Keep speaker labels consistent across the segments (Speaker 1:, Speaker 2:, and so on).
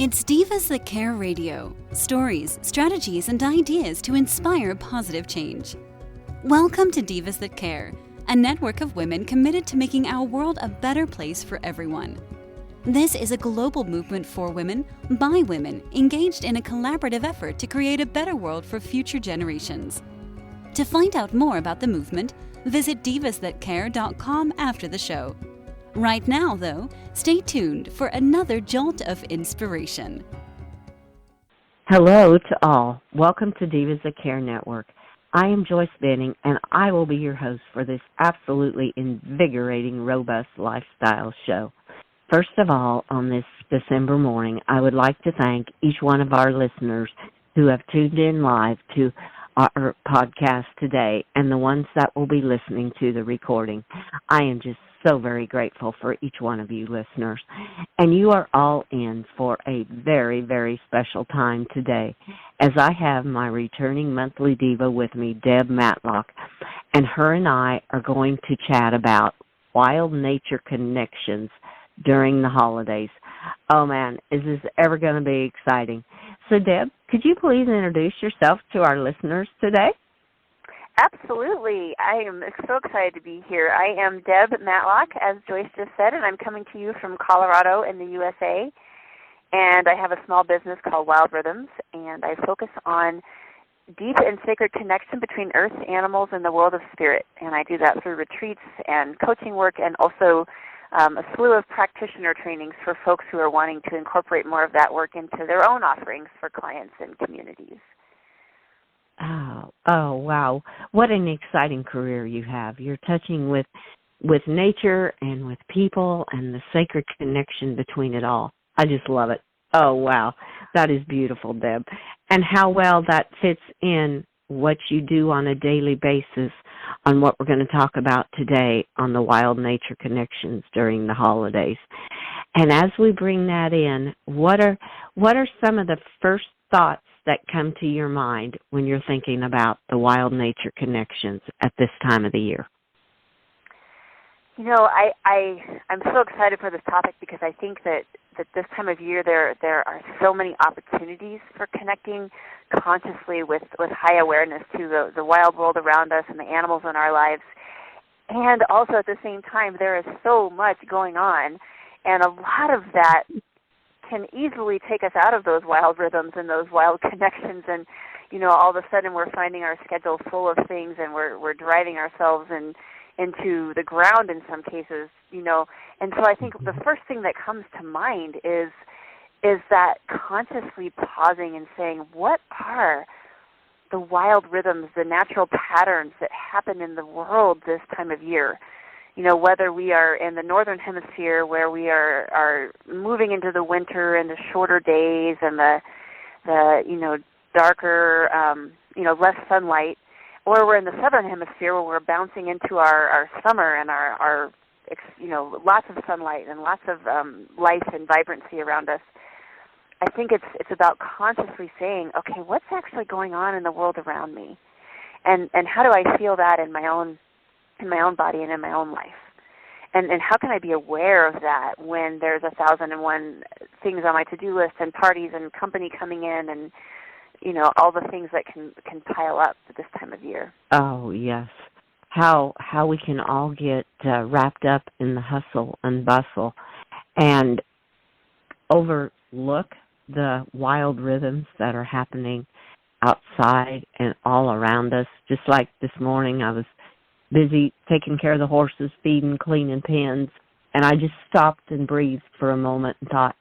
Speaker 1: It's Divas That Care Radio. Stories, strategies, and ideas to inspire positive change. Welcome to Divas That Care, a network of women committed to making our world a better place for everyone. This is a global movement for women, by women, engaged in a collaborative effort to create a better world for future generations. To find out more about the movement, visit divasthatcare.com after the show. Right now, though, stay tuned for another jolt of inspiration.
Speaker 2: Hello to all. Welcome to Divas That Care Network. I am Joyce Benning, and I will be your host for this absolutely invigorating, robust lifestyle show. First of all, on this December morning, I would like to thank each one of our listeners who have tuned in live to our podcast today and the ones that will be listening to the recording. I am just so very grateful for each one of you listeners. And you are all in for a very, very special time today, as I have my returning monthly diva with me, Deb Matlock, and her and I are going to chat about wild nature connections during the holidays. Oh man, is this ever going to be exciting? So Deb, could you please introduce yourself to our listeners today?
Speaker 3: Absolutely. I am so excited to be here. I am Deb Matlock, as Joyce just said, and I'm coming to you from Colorado in the USA. And I have a small business called Wild Rhythms, and I focus on deep and sacred connection between earth, animals, and the world of spirit. And I do that through retreats and coaching work and also a slew of practitioner trainings for folks who are wanting to incorporate more of that work into their own offerings for clients and communities.
Speaker 2: Oh, wow. What an exciting career you have. You're touching with nature and with people and the sacred connection between it all. I just love it. Oh, wow. That is beautiful, Deb. And how well that fits in what you do on a daily basis on what we're going to talk about today on the wild nature connections during the holidays. And as we bring that in, what are some of the first thoughts that come to your mind when you're thinking about the wild nature connections at this time of the year?
Speaker 3: You know, I'm so excited for this topic because I think that this time of year there are so many opportunities for connecting consciously with high awareness to the wild world around us and the animals in our lives. And also at the same time, there is so much going on, and a lot of that can easily take us out of those wild rhythms and those wild connections, and all of a sudden we're finding our schedule full of things, and we're driving ourselves into the ground in some cases, And so I think the first thing that comes to mind is that consciously pausing and saying, what are the wild rhythms, the natural patterns that happen in the world this time of year? Whether we are in the northern hemisphere where we are moving into the winter and the shorter days and the darker, less sunlight, or we're in the southern hemisphere where we're bouncing into our summer and our lots of sunlight and lots of life and vibrancy around us. I think it's about consciously saying, okay, what's actually going on in the world around me, and how do I feel that in my own body and in my own life, and how can I be aware of that when there's 1,001 things on my to-do list and parties and company coming in and all the things that can pile up at this time of year.
Speaker 2: Oh yes, how we can all get wrapped up in the hustle and bustle and overlook the wild rhythms that are happening outside and all around us. Just like this morning, I was busy taking care of the horses, feeding, cleaning pens, and I just stopped and breathed for a moment and thought,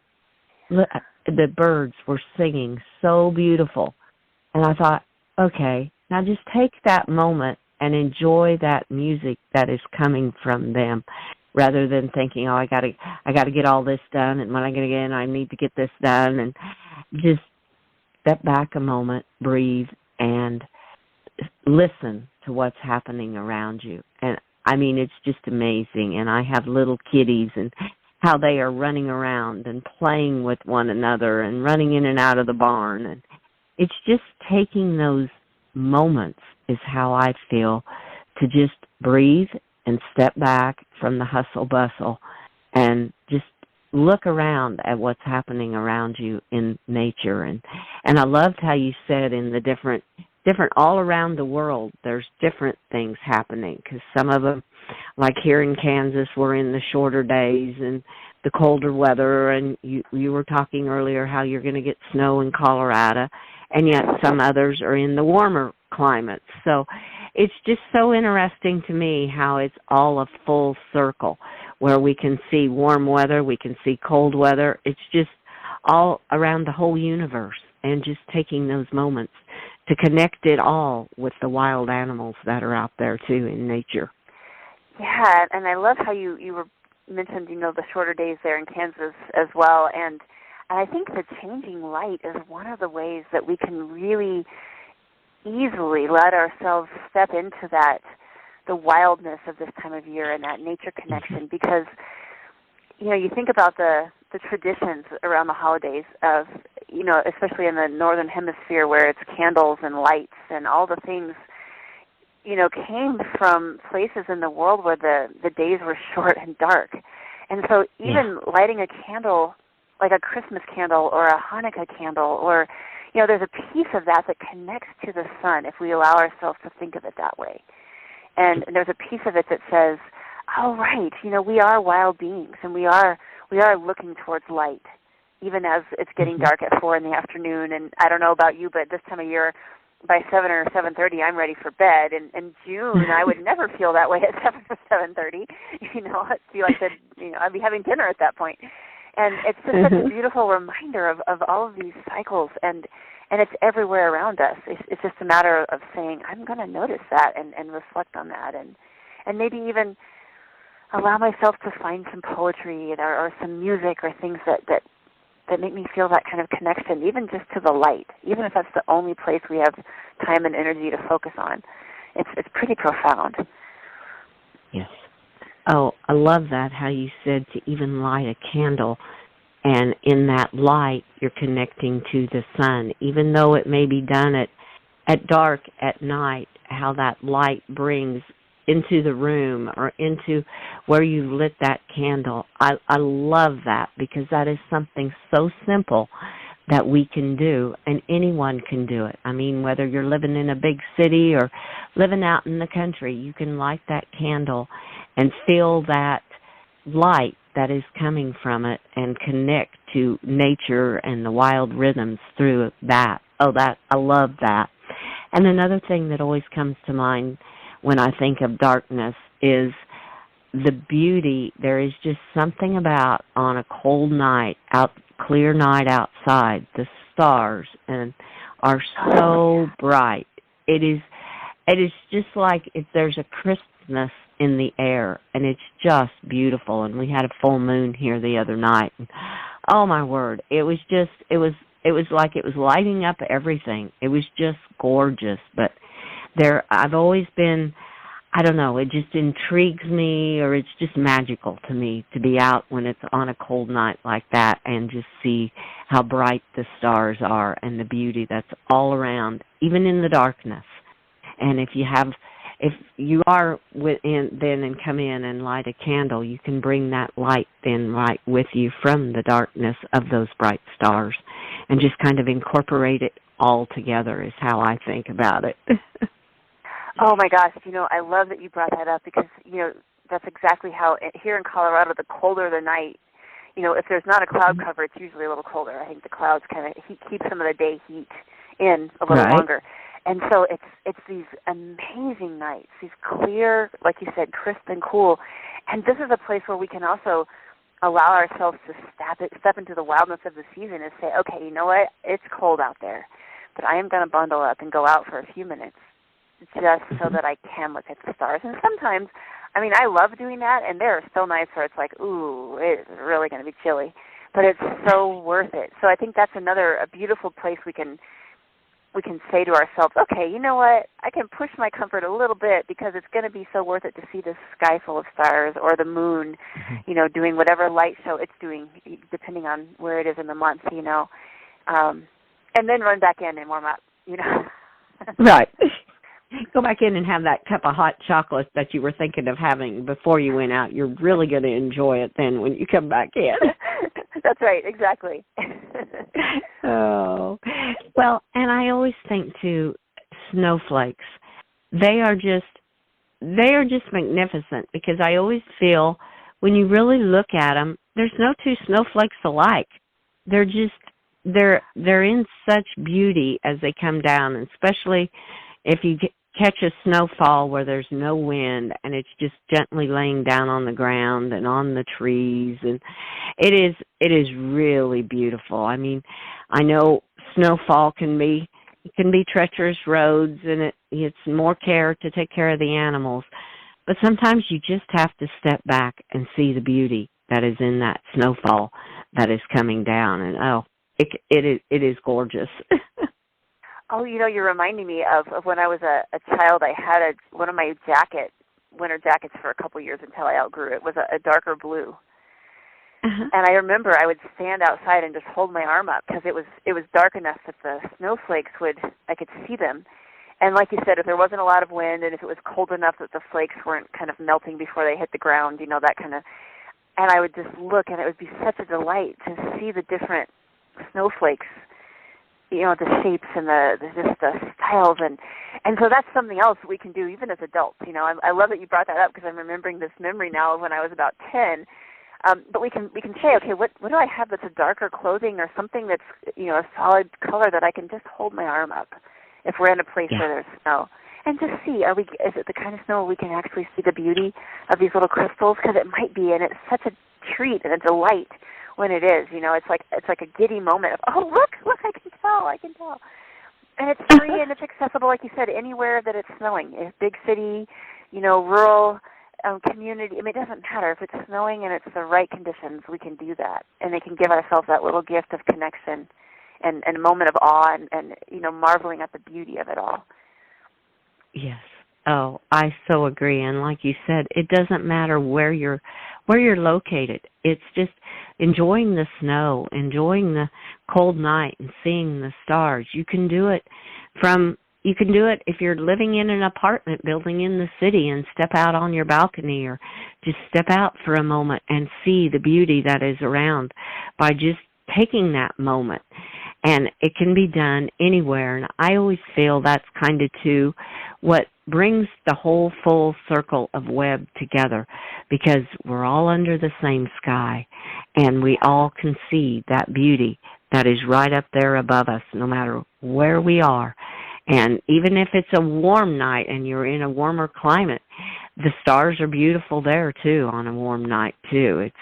Speaker 2: look, the birds were singing so beautiful. And I thought, okay, now just take that moment and enjoy that music that is coming from them, rather than thinking, oh, I gotta get all this done, and when I get in, I need to get this done, and just step back a moment, breathe, and listen to what's happening around you. And I mean, it's just amazing. And I have little kitties and how they are running around and playing with one another and running in and out of the barn. And it's just taking those moments is how I feel, to just breathe and step back from the hustle bustle and just look around at what's happening around you in nature. And I loved how you said in the different all around the world, there's different things happening, because some of them, like here in Kansas, we're in the shorter days and the colder weather, and you were talking earlier how you're going to get snow in Colorado, and yet some others are in the warmer climates. So it's just so interesting to me how it's all a full circle, where we can see warm weather, we can see cold weather. It's just all around the whole universe, and just taking those moments to connect it all with the wild animals that are out there, too, in nature.
Speaker 3: Yeah, and I love how you were mentioned, the shorter days there in Kansas as well. And I think the changing light is one of the ways that we can really easily let ourselves step into the wildness of this time of year and that nature connection, because, you think about the traditions around the holidays of, especially in the northern hemisphere where it's candles and lights and all the things, came from places in the world where the days were short and dark. And so even lighting a candle, like a Christmas candle or a Hanukkah candle, or, there's a piece of that connects to the sun if we allow ourselves to think of it that way. And there's a piece of it that says, oh, right, we are wild beings, and we are looking towards light, even as it's getting dark at 4 in the afternoon. And I don't know about you, but this time of year, by 7 or 7:30, I'm ready for bed. And in June, I would never feel that way at 7 or 7:30. I'd feel like I'd be having dinner at that point. And it's just such a beautiful reminder of all of these cycles, and it's everywhere around us. It's just a matter of saying, I'm going to notice that and reflect on that, and maybe even allow myself to find some poetry or some music or things that make me feel that kind of connection, even just to the light, even if that's the only place we have time and energy to focus on. It's pretty profound.
Speaker 2: Yes. Oh, I love that, how you said to even light a candle, and in that light you're connecting to the sun, even though it may be done at dark at night, how that light brings into the room or into where you lit that candle. I love that, because that is something so simple that we can do, and anyone can do it. I mean, whether you're living in a big city or living out in the country, you can light that candle and feel that light that is coming from it and connect to nature and the wild rhythms through that. Oh, I love that. And another thing that always comes to mind when I think of darkness is the beauty. There is just something about, on a cold night, clear night outside, the stars are so bright. It is just like if there's a crispness in the air, and it's just beautiful. And we had a full moon here the other night. And, oh my word, it was like it was lighting up everything. It was just gorgeous. But I've always been, I don't know, it just intrigues me, or it's just magical to me to be out when it's on a cold night like that and just see how bright the stars are and the beauty that's all around, even in the darkness. And if you are then and come in and light a candle, you can bring that light then right with you from the darkness of those bright stars, and just kind of incorporate it all together is how I think about it.
Speaker 3: Oh my gosh, I love that you brought that up, because, that's exactly how, here in Colorado, the colder the night, if there's not a cloud cover, it's usually a little colder. I think the clouds kind of keep some of the day heat in a little longer. And so it's these amazing nights, these clear, like you said, crisp and cool. And this is a place where we can also allow ourselves to step into the wildness of the season and say, okay, you know what, it's cold out there, but I am going to bundle up and go out for a few minutes just so that I can look at the stars. And sometimes, I love doing that, and there are still nights where it's like, ooh, it's really going to be chilly, but it's so worth it. So I think that's a beautiful place we can say to ourselves, okay, you know what, I can push my comfort a little bit, because it's going to be so worth it to see this sky full of stars, or the moon, doing whatever light show it's doing, depending on where it is in the month, and then run back in and warm up,
Speaker 2: Right. Go back in and have that cup of hot chocolate that you were thinking of having before you went out. You're really going to enjoy it then when you come back in.
Speaker 3: That's right, exactly.
Speaker 2: Oh, well, and I always think too, snowflakes. They are just magnificent because I always feel when you really look at them, there's no two snowflakes alike. They're just they're in such beauty as they come down, and especially if you catch a snowfall where there's no wind and it's just gently laying down on the ground and on the trees, and it is really beautiful. I mean, I know snowfall can be treacherous roads, and it's more care to take care of the animals, but sometimes you just have to step back and see the beauty that is in that snowfall that is coming down, and it is gorgeous.
Speaker 3: Oh, you're reminding me of when I was a child. I had one of my winter jackets for a couple years until I outgrew it. Was a darker blue. Uh-huh. And I remember I would stand outside and just hold my arm up because it was dark enough that the snowflakes I could see them. And like you said, if there wasn't a lot of wind and if it was cold enough that the flakes weren't kind of melting before they hit the ground, that kind of, and I would just look, and it would be such a delight to see the different snowflakes, the shapes and the styles, and so that's something else we can do even as adults. I love that you brought that up because I'm remembering this memory now of when I was about 10. But we can say, okay, what do I have that's a darker clothing or something that's a solid color that I can just hold my arm up if we're in a place where there's snow, and just see, is it the kind of snow where we can actually see the beauty of these little crystals? Because it might be, and it's such a treat and a delight when it is. It's like a giddy moment of, oh, look, I can tell. And it's free and it's accessible, like you said, anywhere that it's snowing. If big city, rural community, it doesn't matter. If it's snowing and it's the right conditions, we can do that. And they can give ourselves that little gift of connection and a moment of awe and marveling at the beauty of it all.
Speaker 2: Yes. Oh, I so agree. And like you said, it doesn't matter where you're located. It's just enjoying the snow, enjoying the cold night, and seeing the stars. You can do it if you're living in an apartment building in the city and step out on your balcony, or just step out for a moment and see the beauty that is around by just taking that moment. And it can be done anywhere. And I always feel that's kind of too what brings the whole full circle of web together, because we're all under the same sky and we all can see that beauty that is right up there above us no matter where we are. And even if it's a warm night and you're in a warmer climate, the stars are beautiful there too on a warm night too. It's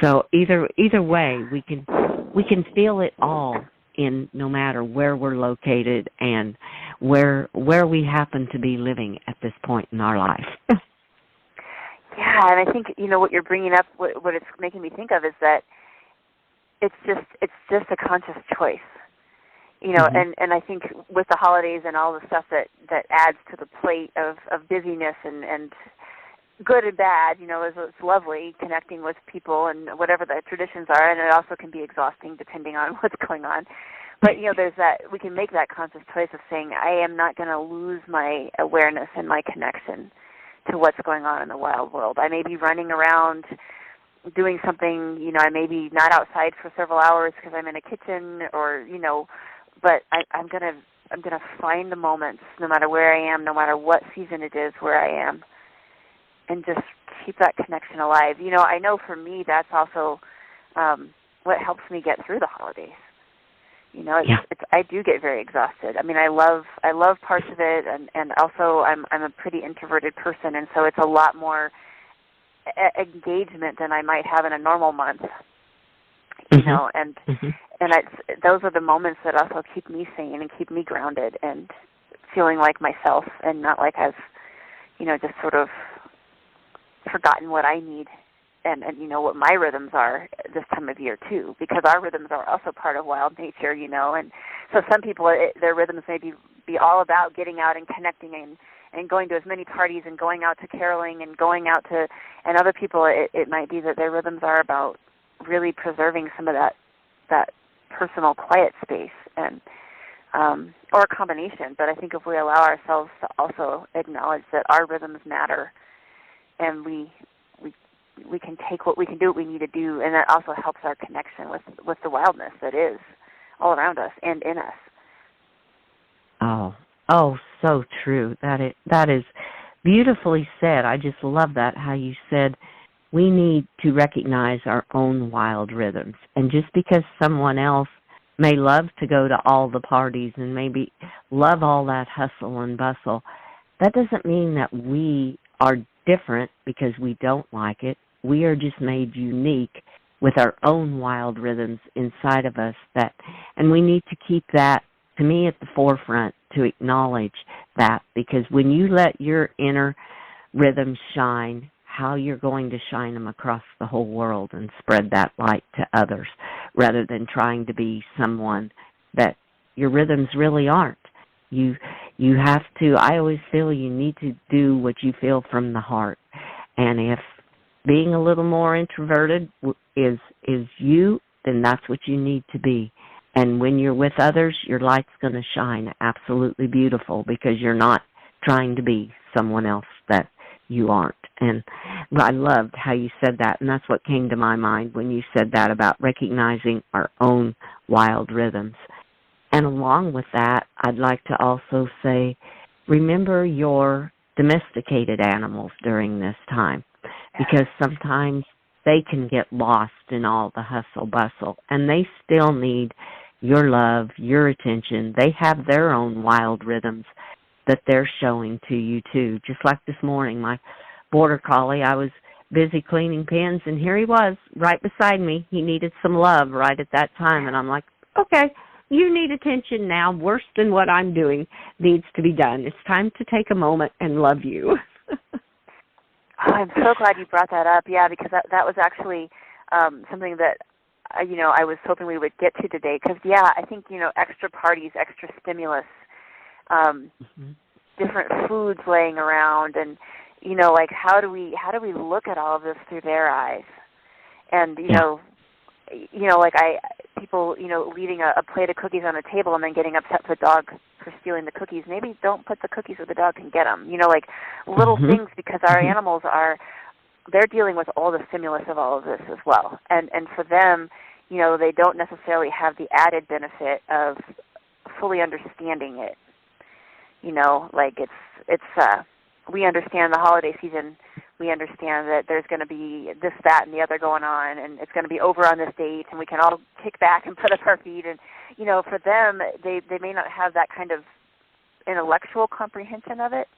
Speaker 2: so either way we can feel it all in no matter where we're located and where we happen to be living at this point in our life.
Speaker 3: Yeah, and I think what you're bringing up, what it's making me think of is that it's just a conscious choice.
Speaker 2: Mm-hmm.
Speaker 3: and I think with the holidays and all the stuff that adds to the plate of busyness and good and bad, it's lovely connecting with people and whatever the traditions are, and it also can be exhausting depending on what's going on. But, there's that, we can make that conscious choice of saying, I am not going to lose my awareness and my connection to what's going on in the wild world. I may be running around doing something, I may be not outside for several hours because I'm in a kitchen or, but I'm gonna find the moments, no matter where I am, no matter what season it is where I am, and just keep that connection alive. I know for me that's also what helps me get through the holidays. I do get very exhausted. I love parts of it, and also I'm a pretty introverted person, and so it's a lot more engagement than I might have in a normal month. And those are the moments that also keep me sane and keep me grounded and feeling like myself, and not like I've, just sort of forgotten what I need and what my rhythms are this time of year too, because our rhythms are also part of wild nature, and so some people, their rhythms may be all about getting out and connecting and going to as many parties and going out to caroling and going out to, and other people it might be that their rhythms are about really preserving some of that personal quiet space, and or a combination. But I think if we allow ourselves to also acknowledge that our rhythms matter, and we take what we can do what we need to do, and that also helps our connection with the wildness that is all around us and in us.
Speaker 2: Oh, so true. That is beautifully said. I just love that, how you said we need to recognize our own wild rhythms. And just because someone else may love to go to all the parties and maybe love all that hustle and bustle, that doesn't mean that we are different because we don't like it. We are just made unique with our own wild rhythms inside of us, and we need to keep that, to me, at the forefront, to acknowledge that, because when you let your inner rhythms shine, how you're going to shine them across the whole world and spread that light to others, rather than trying to be someone that your rhythms really aren't. You have to, I always feel you need to do what you feel from the heart. And if being a little more introverted is you, then that's what you need to be. And when you're with others, your light's going to shine absolutely beautiful, because you're not trying to be someone else that you aren't. And I loved how you said that, and that's what came to my mind when you said that about recognizing our own wild rhythms. And along with that, I'd like to also say, remember your domesticated animals during this time, because sometimes they can get lost in all the hustle bustle, and they still need your love, your attention. They have their own wild rhythms that they're showing to you too. Just like this morning, my border collie, I was busy cleaning pens, and here he was right beside me. He needed some love right at that time, and I'm like, okay, you need attention now. Worse than what I'm doing needs to be done. It's time to take a moment and love you.
Speaker 3: Oh, I'm so glad you brought that up. Yeah, because that was actually something that I was hoping we would get to today. Because I think extra parties, extra stimulus, different foods laying around, and like how do we look at all of this through their eyes? And like people leaving a plate of cookies on a table and then getting upset with the dog for stealing the cookies. Maybe don't put the cookies where the dog can get them. Like little things, because our animals they're dealing with all the stimulus of all of this as well. And for them, they don't necessarily have the added benefit of fully understanding it. Like it's we understand the holiday season. We understand that there's going to be this, that, and the other going on, and it's going to be over on this date, and we can all kick back and put up our feet. And, for them, they may not have that kind of intellectual comprehension of it,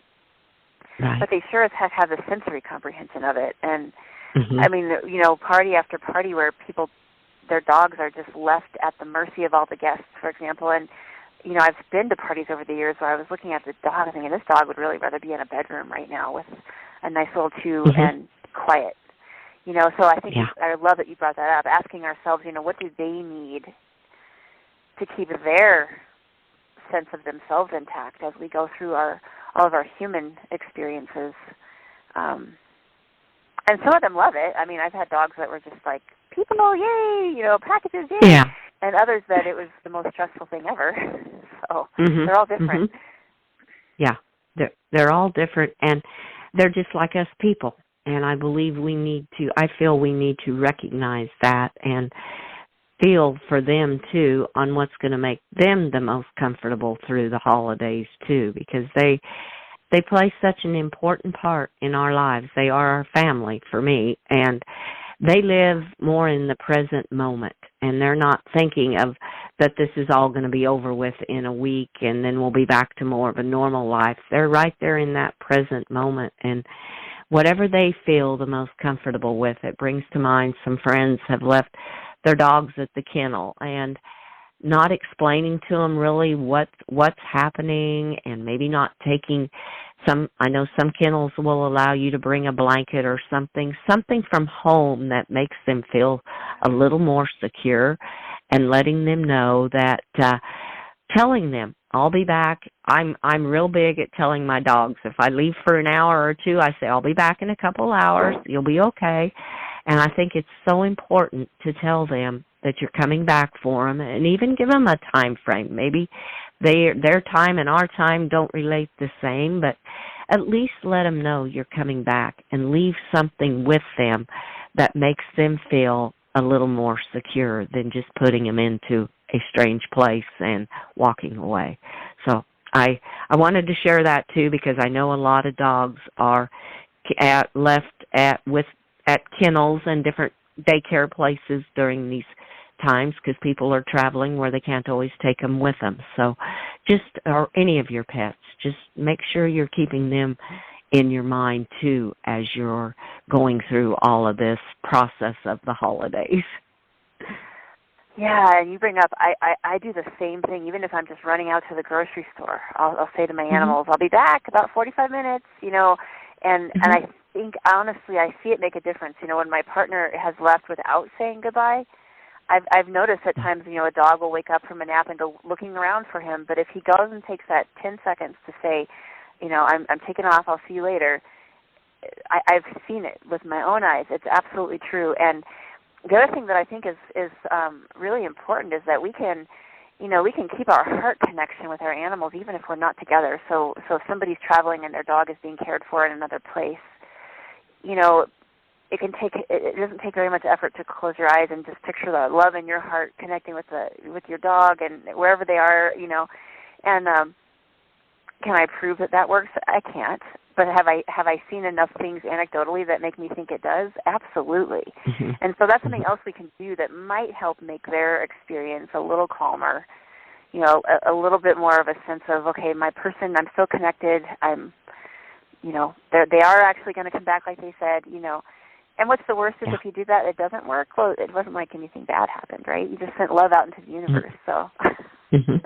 Speaker 2: right,
Speaker 3: but they sure as heck have the sensory comprehension of it. And, I mean, party after party where their dogs are just left at the mercy of all the guests, for example. And, I've been to parties over the years where I was looking at the dog and thinking, this dog would really rather be in a bedroom right now with a nice little chew and quiet. So I think I love that you brought that up, asking ourselves, what do they need to keep their sense of themselves intact as we go through all of our human experiences. And some of them love it. I mean, I've had dogs that were just like, people, yay, packages, yay.
Speaker 2: Yeah.
Speaker 3: And others that it was the most stressful thing ever. So they're all different.
Speaker 2: Yeah, they're all different, and they're just like us people. And I believe I feel we need to recognize that and feel for them too on what's going to make them the most comfortable through the holidays too, because they play such an important part in our lives. They are our family for me, and they live more in the present moment, and they're not thinking of that this is all going to be over with in a week and then we'll be back to more of a normal life. They're right there in that present moment, and whatever they feel the most comfortable with. It brings to mind some friends have left their dogs at the kennel and not explaining to them really what's happening, and maybe not taking I know some kennels will allow you to bring a blanket or something from home that makes them feel a little more secure, and letting them know that, telling them, I'll be back. I'm real big at telling my dogs, if I leave for an hour or two, I say, I'll be back in a couple hours. You'll be okay. And I think it's so important to tell them that you're coming back for them, and even give them a time frame. Maybe their time and our time don't relate the same, but at least let them know you're coming back, and leave something with them that makes them feel a little more secure than just putting them into a strange place and walking away. So I wanted to share that too, because I know a lot of dogs are left at kennels and different daycare places during these times because people are traveling where they can't always take them with them. So or any of your pets, just make sure you're keeping them in your mind too as you're going through all of this process of the holidays.
Speaker 3: Yeah, and you bring up, I do the same thing. Even if I'm just running out to the grocery store, I'll say to my animals, I'll be back about 45 minutes, and I think, honestly, I see it make a difference. When my partner has left without saying goodbye, I've noticed at times, a dog will wake up from a nap and go looking around for him, but if he goes and takes that 10 seconds to say, I'm taking off, I'll see you later, I've seen it with my own eyes. It's absolutely true. And the other thing that I think is really important is that we can keep our heart connection with our animals even if we're not together. So if somebody's traveling and their dog is being cared for in another place, it doesn't take very much effort to close your eyes and just picture the love in your heart connecting with your dog and wherever they are, And can I prove that works? I can't. But have I seen enough things anecdotally that make me think it does? Absolutely. Mm-hmm. And so that's something else we can do that might help make their experience a little calmer, a little bit more of a sense of, okay, my person, I'm still connected. They are actually going to come back like they said, And what's the worst is if you do that, it doesn't work. Well, it wasn't like anything bad happened, right? You just sent love out into the universe. So.
Speaker 2: Mm-hmm.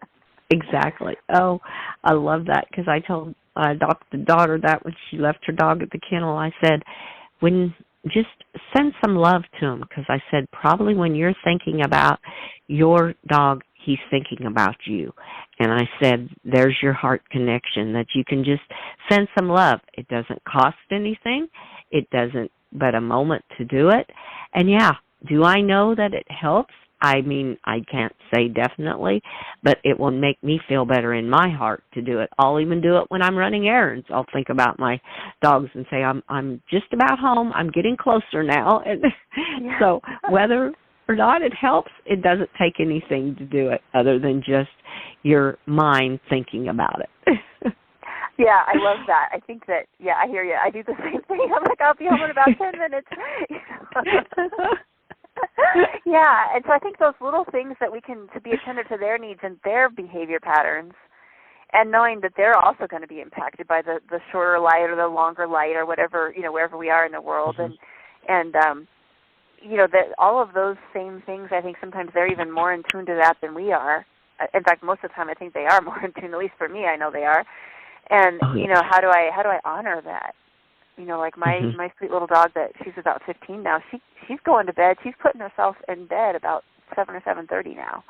Speaker 2: Exactly. Oh, I love that because I told the daughter that when she left her dog at the kennel, I said, just send some love to him, because I said probably when you're thinking about your dog, he's thinking about you. And I said, there's your heart connection that you can just send some love. It doesn't cost anything. It doesn't but a moment to do it. And yeah, do I know that it helps? I mean, I can't say definitely, but it will make me feel better in my heart to do it. I'll even do it when I'm running errands. I'll think about my dogs and say, I'm just about home. I'm getting closer now. And so whether or not it helps, it doesn't take anything to do it other than just your mind thinking about it.
Speaker 3: Yeah, I love that. I think that, I hear you. I do the same thing. I'm like, I'll be home in about 10 minutes. Yeah, and so I think those little things that we can, to be attentive to their needs and their behavior patterns, and knowing that they're also going to be impacted by the shorter light or the longer light or whatever, wherever we are in the world, and that all of those same things, I think sometimes they're even more in tune to that than we are. In fact, most of the time I think they are more in tune, at least for me, I know they are. And, how do I honor that? Like my sweet little dog that she's about 15 now, she's going to bed. She's putting herself in bed about 7 or 7:30 now.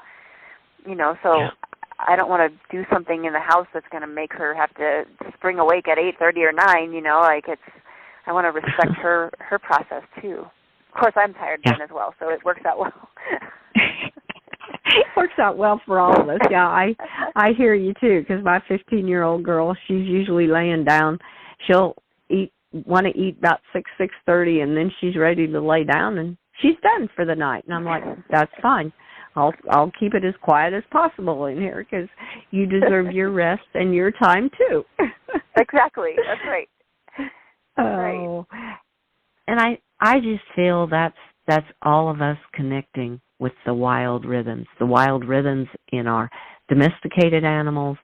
Speaker 3: So I don't want to do something in the house that's going to make her have to spring awake at 8:30 or 9. I want to respect her process too. Of course, I'm tired then as well, so it works out well.
Speaker 2: It works out well for all of us. Yeah, I hear you too, because my 15-year-old girl, she's usually laying down. She'll want to eat about 6:30, and then she's ready to lay down, and she's done for the night. And I'm like, that's fine. I'll keep it as quiet as possible in here, because you deserve your rest and your time too.
Speaker 3: Exactly. That's right.
Speaker 2: Oh, and I just feel that's all of us connecting with the wild rhythms in our domesticated animals,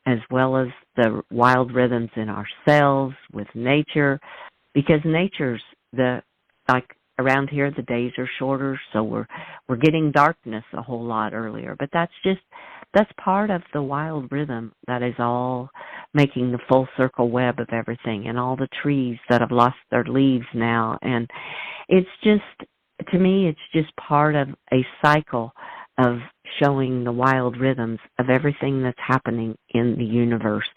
Speaker 2: as well as the wild rhythms in ourselves, with nature, because nature's like around here the days are shorter, so we're getting darkness a whole lot earlier. But that's part of the wild rhythm that is all making the full circle web of everything, and all the trees that have lost their leaves now. And it's just, to me, it's just part of a cycle of showing the wild rhythms of everything that's happening in the universe.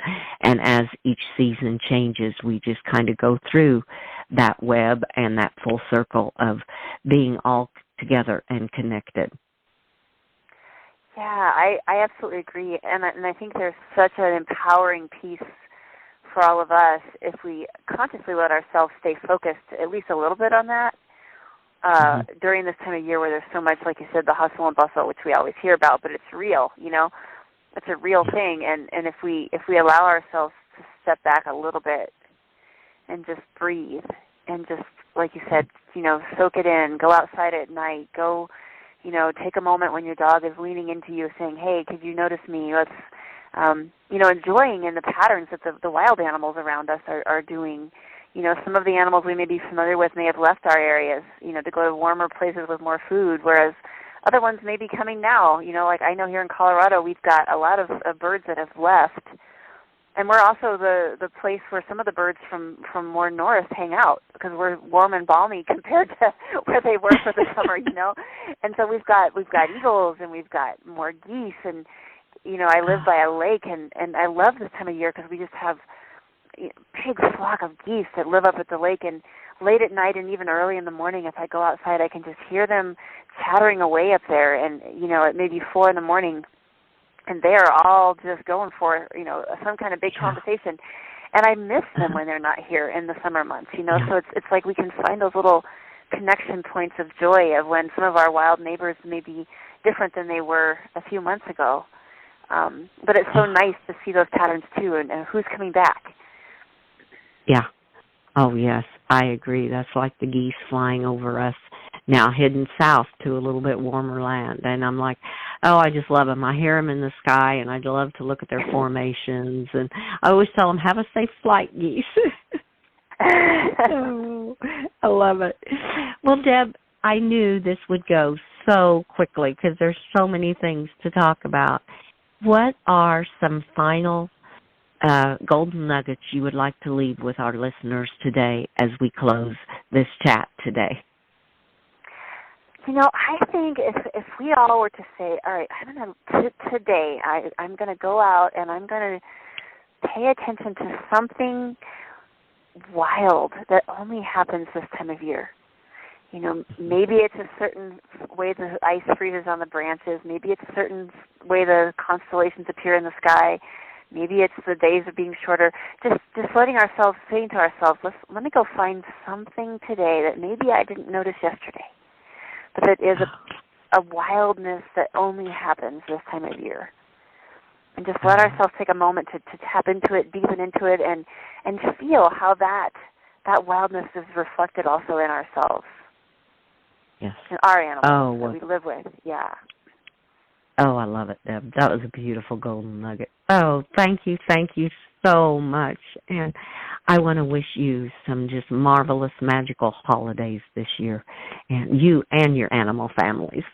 Speaker 2: And as each season changes, we just kind of go through that web and that full circle of being all together and connected.
Speaker 3: Yeah, I absolutely agree. And I think there's such an empowering piece for all of us if we consciously let ourselves stay focused at least a little bit on that. during this time of year where there's so much, like you said, the hustle and bustle, which we always hear about, but it's real, It's a real thing, and if we allow ourselves to step back a little bit and just breathe and just, like you said, soak it in, go outside at night, go, take a moment when your dog is leaning into you saying, hey, could you notice me? Let's, enjoying in the patterns that the wild animals around us are doing. Some of the animals we may be familiar with may have left our areas, to go to warmer places with more food, whereas other ones may be coming now. Like I know here in Colorado we've got a lot of birds that have left. And we're also the place where some of the birds from more north hang out because we're warm and balmy compared to where they were for the summer, And so we've got eagles and we've got more geese and, I live by a lake and I love this time of year because we just have big flock of geese that live up at the lake, and late at night and even early in the morning if I go outside I can just hear them chattering away up there, and it may be 4 a.m. and they are all just going for some kind of big conversation, and I miss them when they're not here in the summer months. So it's like we can find those little connection points of joy of when some of our wild neighbors may be different than they were a few months ago. But it's so nice to see those patterns too, and who's coming back.
Speaker 2: Yeah. Oh, yes, I agree. That's like the geese flying over us now, heading south to a little bit warmer land. And I'm like, oh, I just love them. I hear them in the sky, and I love to look at their formations. And I always tell them, have a safe flight, geese. Oh, I love it. Well, Deb, I knew this would go so quickly because there's so many things to talk about. What are some final golden nuggets you would like to leave with our listeners today as we close this chat today?
Speaker 3: I think if we all were to say, all right, today I'm going to go out and I'm going to pay attention to something wild that only happens this time of year. Maybe it's a certain way the ice freezes on the branches. Maybe it's a certain way the constellations appear in the sky. Maybe it's the days are being shorter. Just saying to ourselves, let me go find something today that maybe I didn't notice yesterday, but that is a wildness that only happens this time of year. And just let ourselves take a moment to tap into it, deepen into it, and feel how that wildness is reflected also in ourselves.
Speaker 2: Yes.
Speaker 3: In our animals that we live with. Yeah.
Speaker 2: Oh, I love it, Deb. That was a beautiful golden nugget. Oh, thank you so much. And I want to wish you some just marvelous, magical holidays this year, and you and your animal families.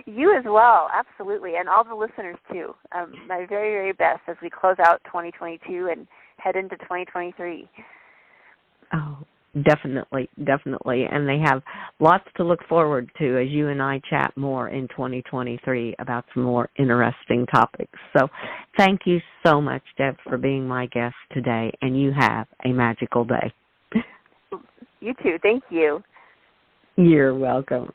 Speaker 3: You as well, absolutely, and all the listeners too. My very, very best as we close out 2022 and head into 2023.
Speaker 2: Oh, definitely. And they have lots to look forward to as you and I chat more in 2023 about some more interesting topics. So thank you so much, Deb, for being my guest today, and you have a magical day.
Speaker 3: You too. Thank you.
Speaker 2: You're welcome.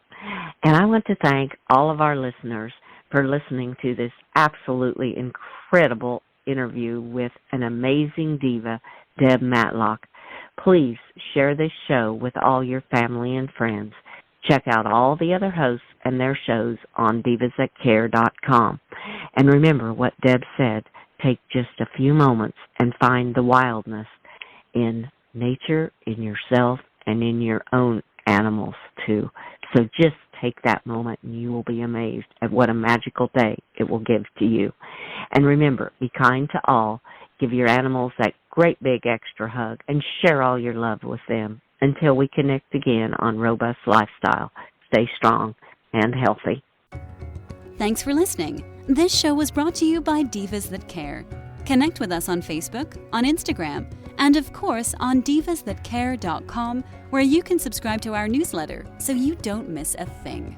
Speaker 2: And I want to thank all of our listeners for listening to this absolutely incredible interview with an amazing diva, Deb Matlock. Please share this show with all your family and friends. Check out all the other hosts and their shows on divasthatcare.com. And remember what Deb said, take just a few moments and find the wildness in nature, in yourself, and in your own animals too. So just take that moment and you will be amazed at what a magical day it will give to you. And remember, be kind to all. Give your animals that great big extra hug and share all your love with them. Until we connect again on Robust Lifestyle, stay strong and healthy.
Speaker 1: Thanks for listening. This show was brought to you by Divas That Care. Connect with us on Facebook, on Instagram, and of course on divasthatcare.com, where you can subscribe to our newsletter so you don't miss a thing.